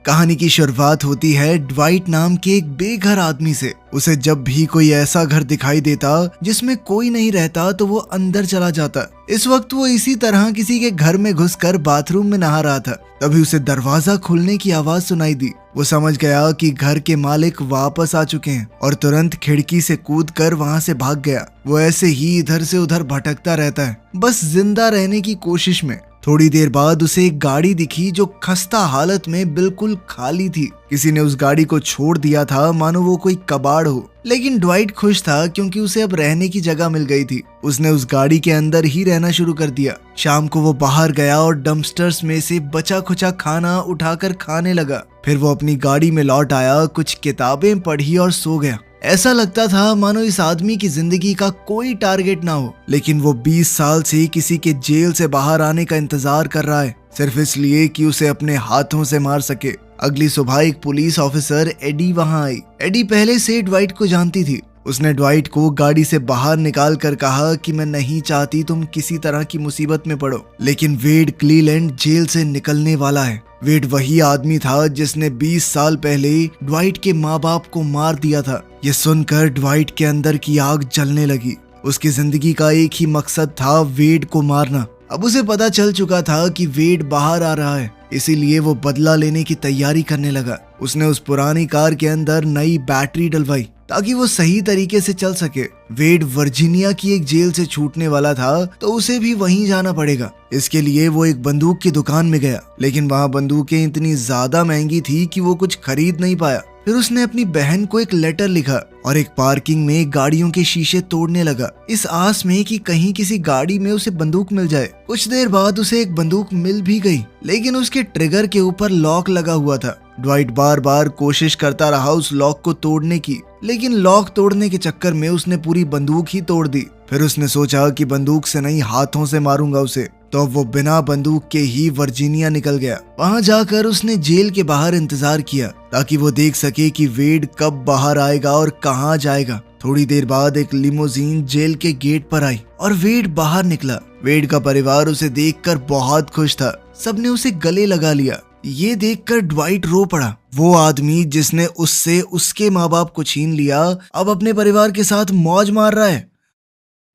कहानी की शुरुआत होती है ड्वाइट नाम के एक बेघर आदमी से। उसे जब भी कोई ऐसा घर दिखाई देता जिसमें कोई नहीं रहता तो वो अंदर चला जाता। इस वक्त वो इसी तरह किसी के घर में घुसकर बाथरूम में नहा रहा था। तभी उसे दरवाजा खुलने की आवाज सुनाई दी। वो समझ गया कि घर के मालिक वापस आ चुके हैं और तुरंत खिड़की से कूदकर वहां से भाग गया। वो ऐसे ही इधर से उधर भटकता रहता है, बस जिंदा रहने की कोशिश में। थोड़ी देर बाद उसे एक गाड़ी दिखी जो खस्ता हालत में बिल्कुल खाली थी। किसी ने उस गाड़ी को छोड़ दिया था मानो वो कोई कबाड़ हो। लेकिन ड्वाइट खुश था क्योंकि उसे अब रहने की जगह मिल गई थी। उसने उस गाड़ी के अंदर ही रहना शुरू कर दिया। शाम को वो बाहर गया और डंपस्टर्स में से बचा खुचा खाना उठाकर खाने लगा। फिर वो अपनी गाड़ी में लौट आया, कुछ किताबें पढ़ी और सो गया। ऐसा लगता था मानो इस आदमी की जिंदगी का कोई टारगेट ना हो, लेकिन वो 20 साल से किसी के जेल से बाहर आने का इंतजार कर रहा है, सिर्फ इसलिए कि उसे अपने हाथों से मार सके। अगली सुबह एक पुलिस ऑफिसर एडी वहां आई। एडी पहले से ड्वाइट को जानती थी। उसने ड्वाइट को गाड़ी से बाहर निकाल कर कहा कि मैं नहीं चाहती तुम किसी तरह की मुसीबत में पड़ो, लेकिन वेड क्लीलैंड जेल से निकलने वाला है। वेड वही आदमी था जिसने 20 साल पहले ड्वाइट के माँ बाप को मार दिया था। ये सुनकर ड्वाइट के अंदर की आग जलने लगी। उसकी जिंदगी का एक ही मकसद था, वेड को मारना। अब उसे पता चल चुका था कि वेड बाहर आ रहा है, इसीलिए वो बदला लेने की तैयारी करने लगा। उसने उस पुरानी कार के अंदर नई बैटरी डलवाई ताकि वो सही तरीके से चल सके। वेड वर्जीनिया की एक जेल से छूटने वाला था तो उसे भी वहीं जाना पड़ेगा। इसके लिए वो एक बंदूक की दुकान में गया, लेकिन वहाँ बंदूकें इतनी ज्यादा महंगी थी कि वो कुछ खरीद नहीं पाया। फिर उसने अपनी बहन को एक लेटर लिखा और एक पार्किंग में गाड़ियों के शीशे तोड़ने लगा, इस आस में कि कहीं किसी गाड़ी में उसे बंदूक मिल जाए। कुछ देर बाद उसे एक बंदूक मिल भी गई, लेकिन उसके ट्रिगर के ऊपर लॉक लगा हुआ था। ड्वाइट बार बार कोशिश करता रहा उस लॉक को तोड़ने की, लेकिन लॉक तोड़ने के चक्कर में उसने पूरी बंदूक ही तोड़ दी। फिर उसने सोचा कि बंदूक से नहीं, हाथों से मारूंगा उसे। तो अब वो बिना बंदूक के ही वर्जीनिया निकल गया। वहां जाकर उसने जेल के बाहर इंतजार किया ताकि वो देख सके कि वेड कब बाहर आएगा और कहां जाएगा। थोड़ी देर बाद एक लिमोजीन जेल के गेट पर आई और वेड बाहर निकला। वेड का परिवार उसे देखकर बहुत खुश था। सबने उसे गले लगा लिया। ये देखकर ड्वाइट रो पड़ा। वो आदमी जिसने उससे उसके माँ बाप को छीन लिया अब अपने परिवार के साथ मौज मार रहा है।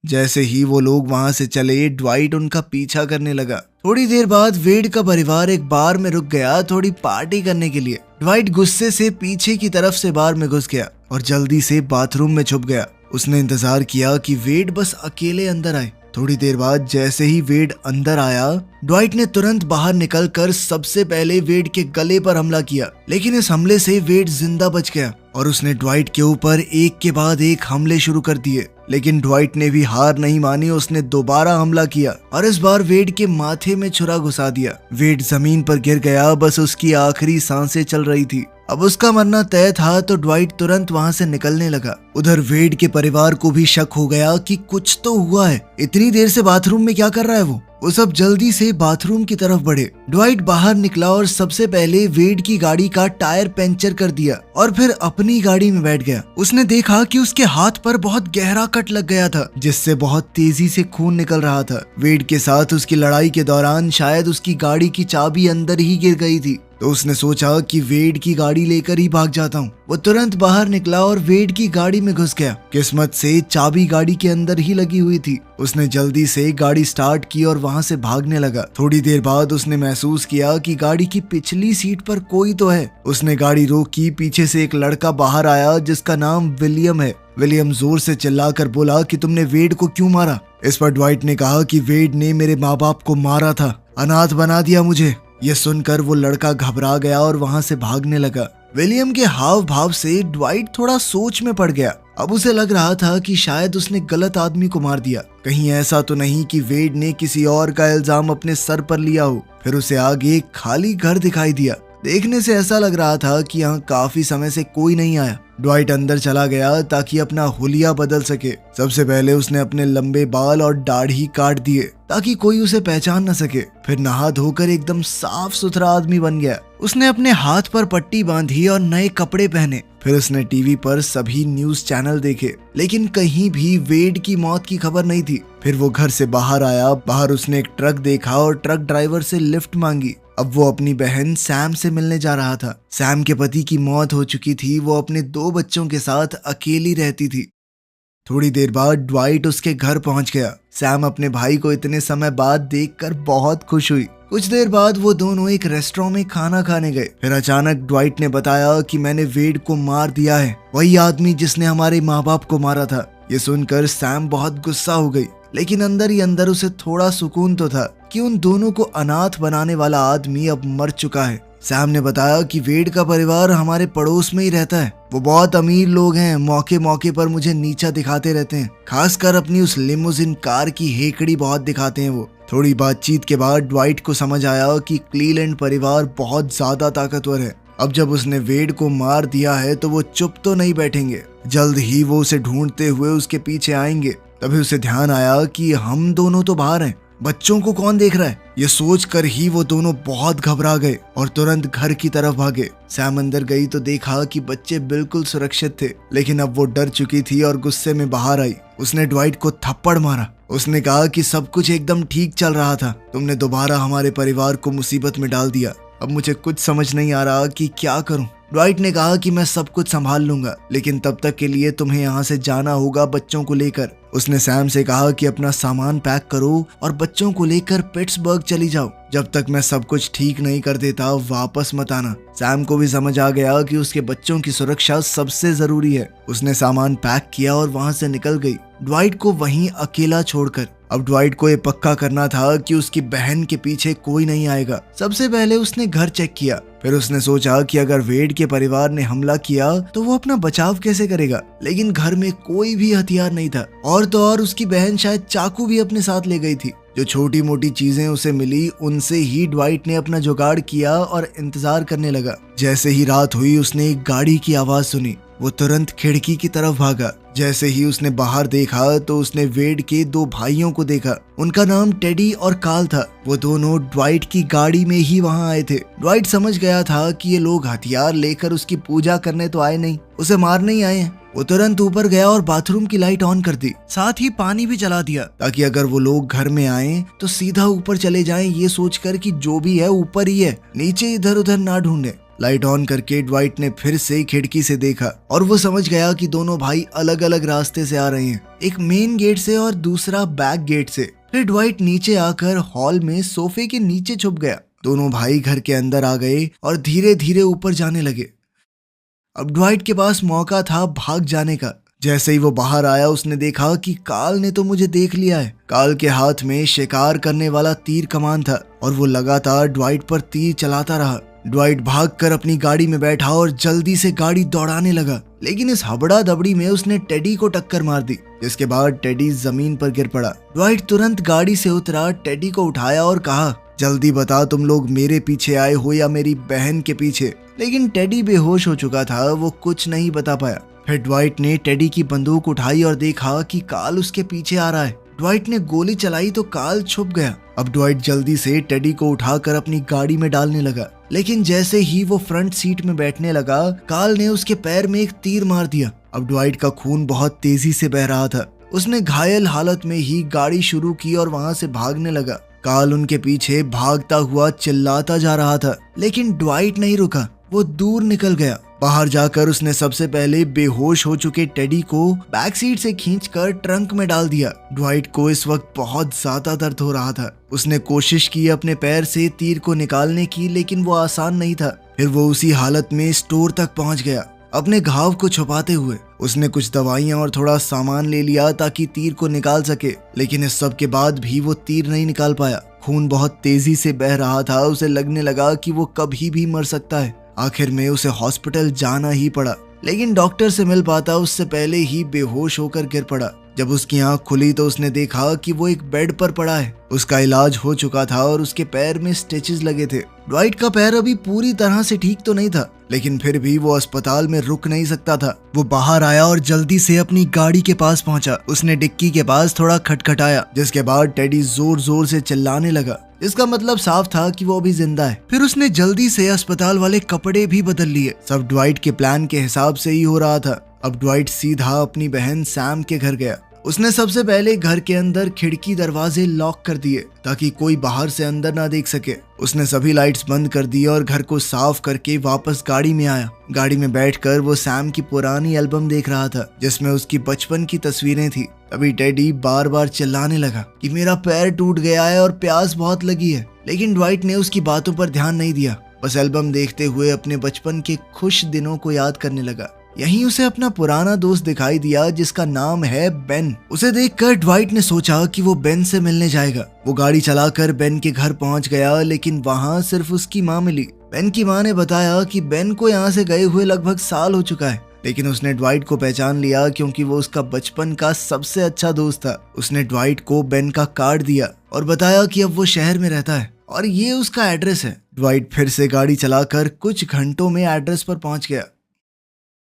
जैसे ही वो लोग वहां से चले, ड्वाइट उनका पीछा करने लगा। थोड़ी देर बाद वेड का परिवार एक बार में रुक गया थोड़ी पार्टी करने के लिए। ड्वाइट गुस्से से पीछे की तरफ से बार में घुस गया और जल्दी से बाथरूम में छुप गया। उसने इंतजार किया कि वेड बस अकेले अंदर आए। थोड़ी देर बाद जैसे ही वेड अंदर आया, ड्वाइट ने तुरंत बाहर निकलकर सबसे पहले वेड के गले पर हमला किया, लेकिन इस हमले से वेड जिंदा बच गया और उसने ड्वाइट के ऊपर एक के बाद एक हमले शुरू कर दिए। लेकिन ड्वाइट ने भी हार नहीं मानी। उसने दोबारा हमला किया और इस बार वेड के माथे में छुरा घुसा दिया। वेड जमीन पर गिर गया, बस उसकी आखिरी सांसें चल रही थी। अब उसका मरना तय था तो ड्वाइट तुरंत वहां से निकलने लगा। उधर वेड के परिवार को भी शक हो गया कि कुछ तो हुआ है। इतनी देर से बाथरूम में क्या कर रहा है वो सब जल्दी से बाथरूम की तरफ बढ़े। ड्वाइट बाहर निकला और सबसे पहले वेड की गाड़ी का टायर पंचर कर दिया और फिर अपनी गाड़ी में बैठ गया। उसने देखा कि उसके हाथ पर बहुत गहरा कट लग गया था, जिससे बहुत तेजी से खून निकल रहा था। वेड के साथ उसकी लड़ाई के दौरान शायद उसकी गाड़ी की चाबी अंदर ही गिर गई थी, तो उसने सोचा कि वेड की गाड़ी लेकर ही भाग जाता हूँ। वो तुरंत बाहर निकला और वेड की गाड़ी में घुस गया। किस्मत से चाबी गाड़ी के अंदर ही लगी हुई थी। उसने जल्दी से गाड़ी स्टार्ट की और वहां से भागने लगा। थोड़ी देर बाद उसने महसूस किया कि गाड़ी की पिछली सीट पर कोई तो है। उसने गाड़ी रोकी। पीछे से एक लड़का बाहर आया जिसका नाम विलियम है। विलियम जोर से चिल्लाकर बोला कि तुमने वेड को क्यों मारा। इस पर ड्वाइट ने कहा कि वेड ने मेरे माँ बाप को मारा था, अनाथ बना दिया मुझे। यह सुनकर वो लड़का घबरा गया और वहां से भागने लगा। विलियम के हाव भाव से ड्वाइट थोड़ा सोच में पड़ गया। अब उसे लग रहा था कि शायद उसने गलत आदमी को मार दिया। कहीं ऐसा तो नहीं कि वेड ने किसी और का इल्जाम अपने सर पर लिया हो। फिर उसे आगे एक खाली घर दिखाई दिया। देखने से ऐसा लग रहा था कि यहाँ काफी समय से कोई नहीं आया। ड्वाइट अंदर चला गया ताकि अपना हुलिया बदल सके। सबसे पहले उसने अपने लंबे बाल और दाढ़ी काट दिए ताकि कोई उसे पहचान न सके। फिर नहा धोकर एकदम साफ सुथरा आदमी बन गया। उसने अपने हाथ पर पट्टी बांधी और नए कपड़े पहने। फिर उसने टीवी पर सभी न्यूज चैनल देखे, लेकिन कहीं भी वेड की मौत की खबर नहीं थी। फिर वो घर से बाहर आया। बाहर उसने एक ट्रक देखा और ट्रक ड्राइवर से लिफ्ट मांगी। अब वो अपनी बहन सैम से मिलने जा रहा था। सैम के पति की मौत हो चुकी थी, वो अपने 2 बच्चों के साथ अकेली रहती थी। थोड़ी देर बाद ड्वाइट उसके घर पहुंच गया। सैम अपने भाई को इतने समय बाद देखकर बहुत खुश हुई। कुछ देर बाद वो दोनों एक रेस्टोरेंट में खाना खाने गए। फिर अचानक ड्वाइट ने बताया कि मैंने वेड को मार दिया है, वही आदमी जिसने हमारे माँ बाप को मारा था। ये सुनकर सैम बहुत गुस्सा हो गई, लेकिन अंदर ही अंदर उसे थोड़ा सुकून तो था कि उन दोनों को अनाथ बनाने वाला आदमी अब मर चुका है। सैम ने बताया कि वेड का परिवार हमारे पड़ोस में ही रहता है। वो बहुत अमीर लोग हैं, मौके मौके पर मुझे नीचा दिखाते रहते हैं, खासकर अपनी उस लिमोजिन कार की हेकड़ी बहुत दिखाते हैं वो। थोड़ी बातचीत के बाद ड्वाइट को समझ आया कि क्लीलैंड परिवार बहुत ज्यादा ताकतवर है। अब जब उसने वेड को मार दिया है तो वो चुप तो नहीं बैठेंगे, जल्द ही वो उसे ढूंढते हुए उसके पीछे आएंगे। तभी उसे ध्यान आया कि हम दोनों तो बाहर हैं, बच्चों को कौन देख रहा है। ये सोचकर ही वो दोनों बहुत घबरा गए और तुरंत घर की तरफ भागे। सैम अंदर गई तो देखा कि बच्चे बिल्कुल सुरक्षित थे, लेकिन अब वो डर चुकी थी और गुस्से में बाहर आई। उसने ड्वाइट को थप्पड़ मारा। उसने कहा कि सब कुछ एकदम ठीक चल रहा था, तुमने दोबारा हमारे परिवार को मुसीबत में डाल दिया। अब मुझे कुछ समझ नहीं आ रहा कि क्या करूं। ड्वाइट ने कहा कि मैं सब कुछ संभाल लूंगा, लेकिन तब तक के लिए तुम्हें यहाँ से जाना होगा बच्चों को लेकर। उसने सैम से कहा कि अपना सामान पैक करो और बच्चों को लेकर पिट्सबर्ग चली जाओ। जब तक मैं सब कुछ ठीक नहीं कर देता वापस मत आना। सैम को भी समझ आ गया कि उसके बच्चों की सुरक्षा सबसे जरूरी है। उसने सामान पैक किया और वहां से निकल गई, ड्वाइट को वहीं अकेला छोड़कर। अब ड्वाइट को ये पक्का करना था कि उसकी बहन के पीछे कोई नहीं आएगा। सबसे पहले उसने घर चेक किया। फिर उसने सोचा कि अगर वेड के परिवार ने हमला किया तो वो अपना बचाव कैसे करेगा, लेकिन घर में कोई भी हथियार नहीं था। और तो और उसकी बहन शायद चाकू भी अपने साथ ले गई थी। जो छोटी मोटी चीजें उसे मिली उनसे ही ड्वाइट ने अपना जुगाड़ किया और इंतजार करने लगा। जैसे ही रात हुई उसने एक गाड़ी की आवाज सुनी। वो तुरंत खिड़की की तरफ भागा। जैसे ही उसने बाहर देखा तो उसने वेड के 2 भाइयों को देखा। उनका नाम टेडी और कार्ल था। वो दोनों ड्वाइट की गाड़ी में ही वहां आए थे। ड्वाइट समझ गया था कि ये लोग हथियार लेकर उसकी पूजा करने तो आए नहीं, उसे मारने ही आए हैं। वो तुरंत ऊपर गया और बाथरूम की लाइट ऑन कर दी, साथ ही पानी भी चला दिया, ताकि अगर वो लोग घर में आए तो सीधा ऊपर चले जाएं, ये सोचकर कि जो भी है ऊपर ही है, नीचे इधर उधर ना ढूंढे। लाइट ऑन करके ड्वाइट ने फिर से खिड़की से देखा और वो समझ गया कि दोनों भाई अलग अलग रास्ते से आ रहे हैं, एक मेन गेट से और दूसरा बैक गेट से। फिर ड्वाइट नीचे आकर हॉल में सोफे के नीचे छुप गया। दोनों भाई घर के अंदर आ गए और धीरे धीरे ऊपर जाने लगे। अब ड्वाइट के पास मौका था भाग जाने का। जैसे ही वो बाहर आया उसने देखा कि कार्ल ने तो मुझे देख लिया है। कार्ल के हाथ में शिकार करने वाला तीर कमान था और वो लगातार ड्वाइट पर तीर चलाता रहा। ड्वाइट भागकर अपनी गाड़ी में बैठा और जल्दी से गाड़ी दौड़ाने लगा, लेकिन इस हबड़ा दबड़ी में उसने टेडी को टक्कर मार दी, जिसके बाद टेडी जमीन पर गिर पड़ा। ड्वाइट तुरंत गाड़ी से उतरा, टेडी को उठाया और कहा, जल्दी बता तुम लोग मेरे पीछे आए हो या मेरी बहन के पीछे। लेकिन टेडी बेहोश हो चुका था, वो कुछ नहीं बता पाया। फिर ड्वाइट ने टेडी की बंदूक उठाई और देखा कि कार्ल उसके पीछे आ रहा है। ड्वाइट ने गोली चलाई तो कार्ल छुप गया। अब ड्वाइट जल्दी से टेडी को उठाकर अपनी गाड़ी में डालने लगा, लेकिन जैसे ही वो फ्रंट सीट में बैठने लगा, कार्ल ने उसके पैर में एक तीर मार दिया। अब ड्वाइट का खून बहुत तेजी से बह रहा था। उसने घायल हालत में ही गाड़ी शुरू की और वहां से भागने लगा। कार्ल उनके पीछे भागता हुआ चिल्लाता जा रहा था, लेकिन ड्वाइट नहीं रुका, वो दूर निकल गया। बाहर जाकर उसने सबसे पहले बेहोश हो चुके टेडी को बैक सीट से खींचकर ट्रंक में डाल दिया। ड्वाइट को इस वक्त बहुत ज्यादा दर्द हो रहा था। उसने कोशिश की अपने पैर से तीर को निकालने की, लेकिन वो आसान नहीं था। फिर वो उसी हालत में स्टोर तक पहुंच गया। अपने घाव को छुपाते हुए उसने कुछ दवाइयां और थोड़ा सामान ले लिया ताकि तीर को निकाल सके, लेकिन इस सब के बाद भी वो तीर नहीं निकाल पाया। खून बहुत तेजी से बह रहा था। उसे लगने लगा कि वो कभी भी मर सकता है। आखिर में उसे हॉस्पिटल जाना ही पड़ा, लेकिन डॉक्टर से मिल पाता उससे पहले ही बेहोश होकर गिर पड़ा। जब उसकी आंख खुली तो उसने देखा कि वो एक बेड पर पड़ा है। उसका इलाज हो चुका था और उसके पैर में स्टिचेस लगे थे। ड्वाइट का पैर अभी पूरी तरह से ठीक तो नहीं था, लेकिन फिर भी वो अस्पताल में रुक नहीं सकता था। वो बाहर आया और जल्दी से अपनी गाड़ी के पास पहुंचा। उसने डिक्की के पास थोड़ा खटखटाया, जिसके बाद टेडी जोर जोर से चिल्लाने लगा। इसका मतलब साफ था कि वो अभी जिंदा है। फिर उसने जल्दी से अस्पताल वाले कपड़े भी बदल लिए। सब ड्वाइट के प्लान के हिसाब से ही हो रहा था। अब ड्वाइट सीधा अपनी बहन सैम के घर गया। उसने सबसे पहले घर के अंदर खिड़की दरवाजे लॉक कर दिए ताकि कोई बाहर से अंदर ना देख सके। उसने सभी लाइट्स बंद कर दी और घर को साफ करके वापस गाड़ी में आया। गाड़ी में बैठकर वो सैम की पुरानी एल्बम देख रहा था जिसमें उसकी बचपन की तस्वीरें थी। तभी टेडी बार बार चिल्लाने लगा कि मेरा पैर टूट गया है और प्यास बहुत लगी है, लेकिन ड्वाइट ने उसकी बातों पर ध्यान नहीं दिया। बस एल्बम देखते हुए अपने बचपन के खुश दिनों को याद करने लगा। यहीं उसे अपना पुराना दोस्त दिखाई दिया जिसका नाम है बेन। उसे देखकर ड्वाइट ने सोचा कि वो बेन से मिलने जाएगा। वो गाड़ी चलाकर बेन के घर पहुंच गया, लेकिन वहां सिर्फ उसकी माँ मिली। बेन की माँ ने बताया कि बेन को यहाँ से गए हुए लगभग साल हो चुका है, लेकिन उसने ड्वाइट को पहचान लिया क्योंकि वो उसका बचपन का सबसे अच्छा दोस्त था। उसने ड्वाइट को बेन का कार्ड दिया और बताया कि अब वो शहर में रहता है और ये उसका एड्रेस है। ड्वाइट फिर से गाड़ी चलाकर कुछ घंटों में एड्रेस पर पहुंच गया।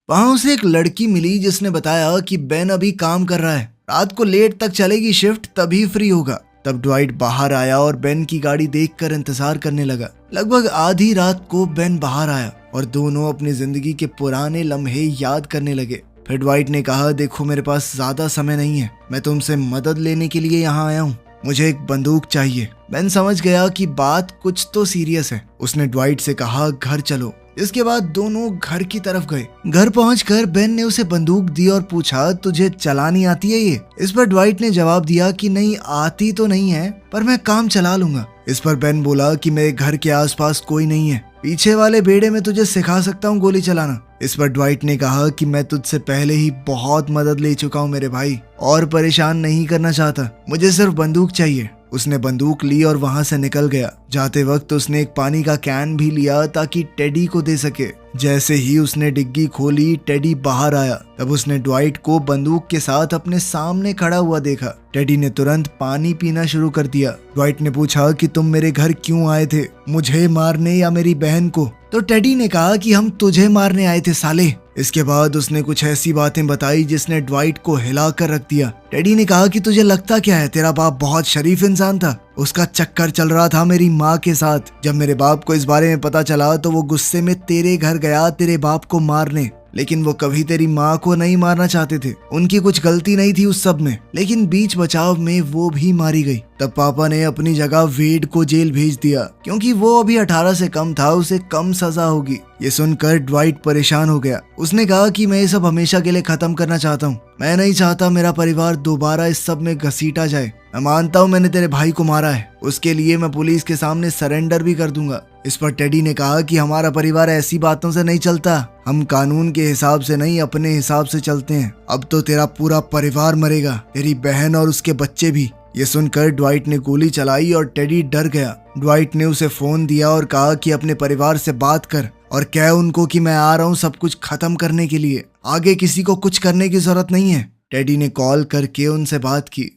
वहां उसे एक लड़की मिली जिसने बताया कि बेन अभी काम कर रहा है, रात को लेट तक चलेगी शिफ्ट, तभी फ्री होगा। तब ड्वाइट बाहर आया और बेन की गाड़ी देखकर इंतजार करने लगा। लगभग आधी रात को बेन बाहर आया और दोनों अपनी जिंदगी के पुराने लम्हे याद करने लगे। फिर ड्वाइट ने कहा, देखो मेरे पास ज्यादा समय नहीं है, मैं तुमसे मदद लेने के लिए यहाँ आया हूँ, मुझे एक बंदूक चाहिए। बेन समझ गया कि बात कुछ तो सीरियस है। उसने ड्वाइट से कहा, घर चलो। इसके बाद दोनों घर की तरफ गए। घर पहुंचकर बेन ने उसे बंदूक दी और पूछा, तुझे चलानी आती है ये? इस पर ड्वाइट ने जवाब दिया कि नहीं आती तो नहीं है, पर मैं काम चला लूंगा। इस पर बेन बोला कि मेरे घर के आसपास कोई नहीं है, पीछे वाले बेड़े में तुझे सिखा सकता हूँ गोली चलाना। इस पर ड्वाइट ने कहा कि मैं तुझसे पहले ही बहुत मदद ले चुका हूँ मेरे भाई, और परेशान नहीं करना चाहता, मुझे सिर्फ बंदूक चाहिए। उसने बंदूक ली और वहां से निकल गया। जाते वक्त उसने एक पानी का कैन भी लिया ताकि टेडी को दे सके। जैसे ही उसने डिग्गी खोली, टेडी बाहर आया। तब उसने ड्वाइट को बंदूक के साथ अपने सामने खड़ा हुआ देखा। टेडी ने तुरंत पानी पीना शुरू कर दिया। ड्वाइट ने पूछा कि तुम मेरे घर क्यों आए थे, मुझे मारने या मेरी बहन को? तो टेडी ने कहा कि हम तुझे मारने आए थे साले। इसके बाद उसने कुछ ऐसी बातें बताई जिसने ड्वाइट को हिला कर रख दिया। टेडी ने कहा कि तुझे लगता क्या है, तेरा बाप बहुत शरीफ इंसान था, उसका चक्कर चल रहा था मेरी माँ के साथ। जब मेरे बाप को इस बारे में पता चला तो वो गुस्से में तेरे घर गया तेरे बाप को मारने, लेकिन वो कभी तेरी माँ को नहीं मारना चाहते थे, उनकी कुछ गलती नहीं थी उस सब में, लेकिन बीच बचाव में वो भी मारी गई। तब पापा ने अपनी जगह वेड को जेल भेज दिया क्योंकि वो अभी 18 से कम था, उसे कम सजा होगी। ये सुनकर ड्वाइट परेशान हो गया। उसने कहा कि मैं ये सब हमेशा के लिए खत्म करना चाहता हूँ, मैं नहीं चाहता मेरा परिवार दोबारा इस सब में घसीटा जाए। मैं मानता हूँ मैंने तेरे भाई को मारा है, उसके लिए मैं पुलिस के सामने सरेंडर भी कर दूंगा। इस पर टेडी ने कहा कि हमारा परिवार ऐसी बातों से नहीं चलता, हम कानून के हिसाब से नहीं अपने हिसाब से चलते हैं। अब तो तेरा पूरा परिवार मरेगा, तेरी बहन और उसके बच्चे भी। ये सुनकर ड्वाइट ने गोली चलाई और टेडी डर गया। ड्वाइट ने उसे फोन दिया और कहा कि अपने परिवार से बात कर और कह उनको कि मैं आ रहा हूँ सब कुछ खत्म करने के लिए, आगे किसी को कुछ करने की जरूरत नहीं है। टेडी ने कॉल करके उनसे बात की।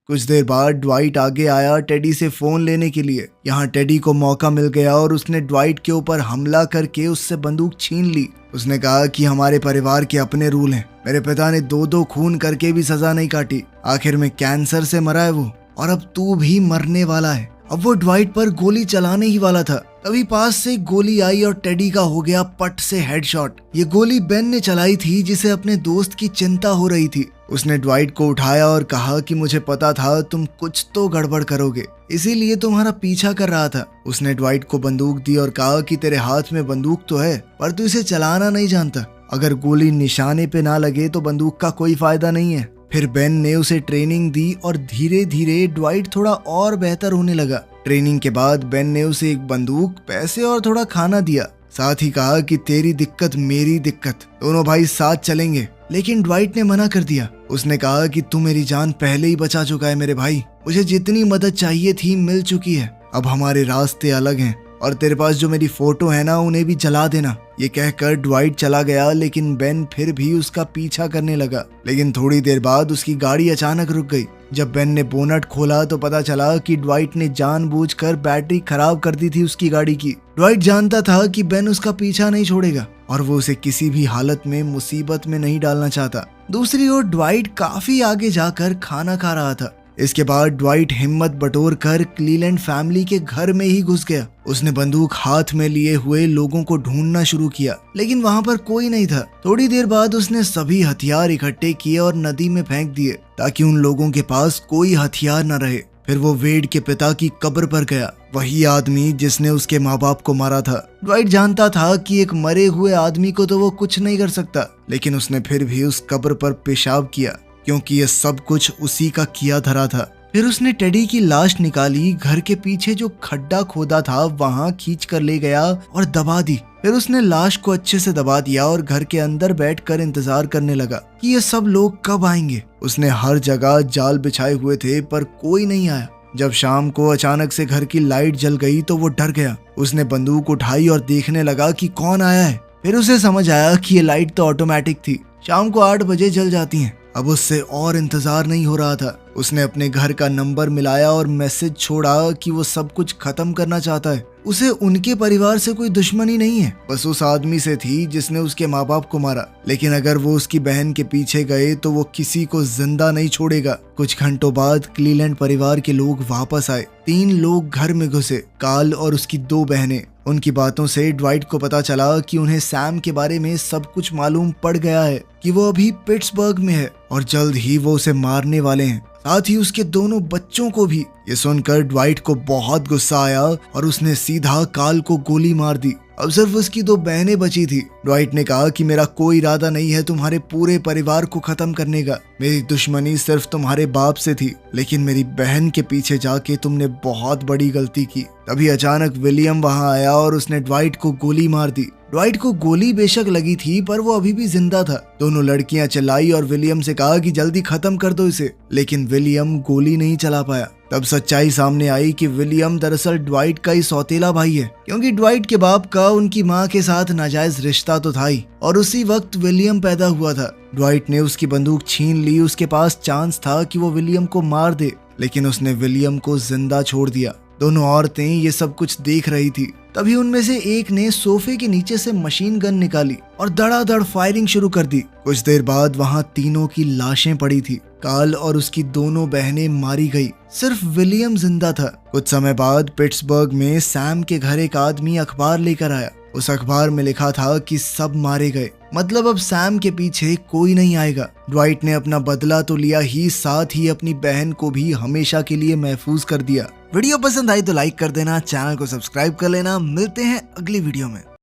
कुछ देर बाद ड्वाइट आगे आया टेडी से फोन लेने के लिए। यहाँ टेडी को मौका मिल गया और उसने ड्वाइट के ऊपर हमला करके उससे बंदूक छीन ली। उसने कहा कि हमारे परिवार के अपने रूल हैं, मेरे पिता ने 2-2 खून करके भी सजा नहीं काटी, आखिर में कैंसर से मरा है वो, और अब तू भी मरने वाला है। अब वो ड्वाइट पर गोली चलाने ही वाला था, तभी पास से गोली आई और टेडी का हो गया पट से हेडशॉट। ये गोली बेन ने चलाई थी जिसे अपने दोस्त की चिंता हो रही थी। उसने ड्वाइट को उठाया और कहा कि मुझे पता था तुम कुछ तो गड़बड़ करोगे, इसीलिए तुम्हारा पीछा कर रहा था। उसने ड्वाइट को बंदूक दी और कहा कि तेरे हाथ में बंदूक तो है, पर तू इसे चलाना नहीं जानता, अगर गोली निशाने पे ना लगे तो बंदूक का कोई फायदा नहीं है। फिर बेन ने उसे ट्रेनिंग दी और धीरे धीरे ड्वाइट थोड़ा और बेहतर होने लगा। ट्रेनिंग के बाद बेन ने उसे एक बंदूक, पैसे और थोड़ा खाना दिया, साथ ही कहा कि तेरी दिक्कत मेरी दिक्कत, दोनों भाई साथ चलेंगे। लेकिन ड्वाइट ने मना कर दिया। उसने कहा कि तू मेरी जान पहले ही बचा चुका है मेरे भाई, मुझे जितनी मदद चाहिए थी मिल चुकी है, अब हमारे रास्ते अलग हैं, और तेरे पास जो मेरी फोटो है ना उन्हें भी जला देना। ये कहकर ड्वाइट चला गया, लेकिन बेन फिर भी उसका पीछा करने लगा। लेकिन थोड़ी देर बाद उसकी गाड़ी अचानक रुक गई। जब बेन ने बोनट खोला तो पता चला कि ड्वाइट ने जानबूझकर बैटरी खराब कर दी थी उसकी गाड़ी की। ड्वाइट जानता था कि बेन उसका पीछा नहीं छोड़ेगा और वो उसे किसी भी हालत में मुसीबत में नहीं डालना चाहता। दूसरी ओर ड्वाइट काफी आगे जाकर खाना खा रहा था। इसके बाद ड्वाइट हिम्मत बटोर कर क्लीलैंड फैमिली के घर में ही घुस गया। उसने बंदूक हाथ में लिए हुए लोगों को ढूंढना शुरू किया, लेकिन वहाँ पर कोई नहीं था। थोड़ी देर बाद उसने सभी हथियार इकट्ठे किए और नदी में फेंक दिए ताकि उन लोगों के पास कोई हथियार न रहे। फिर वो वेड के पिता की कब्र पर गया, वही आदमी जिसने उसके माँ बाप को मारा था। ड्वाइट जानता था कि एक मरे हुए आदमी को तो वो कुछ नहीं कर सकता, लेकिन उसने फिर भी उस कब्र पर पेशाब किया क्योंकि ये सब कुछ उसी का किया धरा था। फिर उसने टेडी की लाश निकाली, घर के पीछे जो खड्डा खोदा था वहां खींच कर ले गया और दबा दी। फिर उसने लाश को अच्छे से दबा दिया और घर के अंदर बैठकर इंतजार करने लगा कि ये सब लोग कब आएंगे। उसने हर जगह जाल बिछाए हुए थे पर कोई नहीं आया। जब शाम को अचानक से घर की लाइट जल गई तो वो डर गया। उसने बंदूक उठाई और देखने लगा कि कौन आया है। फिर उसे समझ आया कि ये लाइट तो ऑटोमेटिक थी, शाम को 8 बजे जल जाती हैं। अब उससे और इंतजार नहीं हो रहा था। उसने अपने घर का नंबर मिलाया और मैसेज छोड़ा कि वो सब कुछ खत्म करना चाहता है। उसे उनके परिवार से कोई दुश्मनी नहीं है, बस उस आदमी से थी जिसने उसके माँ बाप को मारा। लेकिन अगर वो उसकी बहन के पीछे गए तो वो किसी को जिंदा नहीं छोड़ेगा। कुछ घंटों बाद क्लीलैंड परिवार के लोग वापस आए। 3 लोग घर में घुसे, कार्ल और उसकी 2 बहनें। उनकी बातों से ड्वाइट को पता चला कि उन्हें सैम के बारे में सब कुछ मालूम पड़ गया है कि वो अभी पिट्सबर्ग में है और जल्द ही वो उसे मारने वाले हैं, साथ ही उसके दोनों बच्चों को भी। ये सुनकर ड्वाइट को बहुत गुस्सा आया और उसने सीधा कार्ल को गोली मार दी। अब सिर्फ उसकी 2 बहनें बची थी। ड्वाइट ने कहा कि मेरा कोई इरादा नहीं है तुम्हारे पूरे परिवार को खत्म करने का। मेरी दुश्मनी सिर्फ तुम्हारे बाप से थी, लेकिन मेरी बहन के पीछे जाके तुमने बहुत बड़ी गलती की। तभी अचानक विलियम वहां आया और उसने ड्वाइट को गोली मार दी। ड्वाइट को गोली बेशक लगी थी पर वो अभी भी जिंदा था। दोनों लड़कियां चिल्लाई और विलियम से कहा कि जल्दी खत्म कर दो इसे, लेकिन विलियम गोली नहीं चला पाया। तब सच्चाई सामने आई कि विलियम दरअसल ड्वाइट का ही सौतेला भाई है, क्योंकि ड्वाइट के बाप का उनकी माँ के साथ नाजायज रिश्ता तो था ही, और उसी वक्त विलियम पैदा हुआ था। ड्वाइट ने उसकी बंदूक छीन ली। उसके पास चांस था कि वो विलियम को मार दे, लेकिन उसने विलियम को जिंदा छोड़ दिया। दोनों औरतें ये सब कुछ देख रही थी। तभी उनमें से एक ने सोफे के नीचे से मशीन गन निकाली और धड़ाधड़ फायरिंग शुरू कर दी। कुछ देर बाद वहां तीनों की लाशें पड़ी थी। कार्ल और उसकी दोनों बहनें मारी गई, सिर्फ विलियम जिंदा था। कुछ समय बाद पिट्सबर्ग में सैम के घर एक आदमी अखबार लेकर आया। उस अखबार में लिखा था कि सब मारे गए, मतलब अब सैम के पीछे कोई नहीं आएगा। ड्वाइट ने अपना बदला तो लिया ही, साथ ही अपनी बहन को भी हमेशा के लिए महफूज कर दिया। वीडियो पसंद आई तो लाइक कर देना, चैनल को सब्सक्राइब कर लेना। मिलते हैं अगली वीडियो में।